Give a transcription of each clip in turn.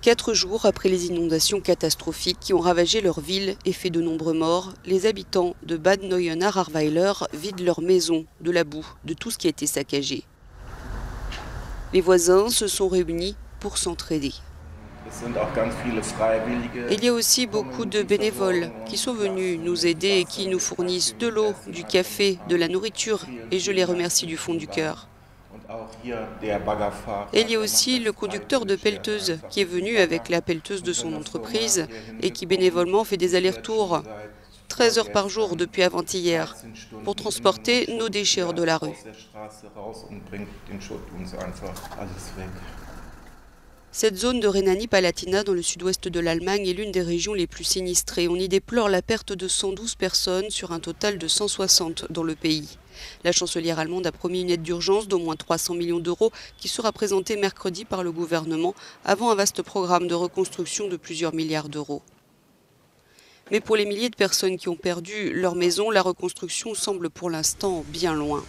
4 jours après les inondations catastrophiques qui ont ravagé leur ville et fait de nombreux morts, les habitants de Bad Neuenahr-Ahrweiler vident leurs maisons de la boue, de tout ce qui a été saccagé. Les voisins se sont réunis pour s'entraider. Et il y a aussi beaucoup de bénévoles qui sont venus nous aider et qui nous fournissent de l'eau, du café, de la nourriture, et je les remercie du fond du cœur. Et il y a aussi le conducteur de pelleteuse qui est venu avec la pelleteuse de son entreprise et qui bénévolement fait des allers-retours 13 heures par jour depuis avant-hier pour transporter nos déchets hors de la rue. Cette zone de Rhénanie-Palatinat dans le sud-ouest de l'Allemagne est l'une des régions les plus sinistrées. On y déplore la perte de 112 personnes sur un total de 160 dans le pays. La chancelière allemande a promis une aide d'urgence d'au moins 300 millions d'euros qui sera présentée mercredi par le gouvernement avant un vaste programme de reconstruction de plusieurs milliards d'euros. Mais pour les milliers de personnes qui ont perdu leur maison, la reconstruction semble pour l'instant bien loin.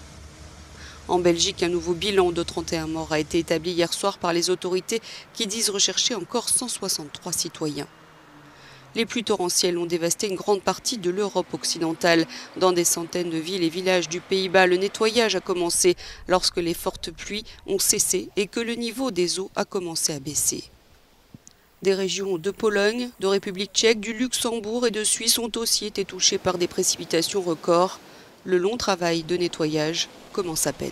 En Belgique, un nouveau bilan de 31 morts a été établi hier soir par les autorités qui disent rechercher encore 163 citoyens. Les pluies torrentielles ont dévasté une grande partie de l'Europe occidentale. Dans des centaines de villes et villages du Pays-Bas, le nettoyage a commencé lorsque les fortes pluies ont cessé et que le niveau des eaux a commencé à baisser. Des régions de Pologne, de République tchèque, du Luxembourg et de Suisse ont aussi été touchées par des précipitations records. Le long travail de nettoyage commence à peine.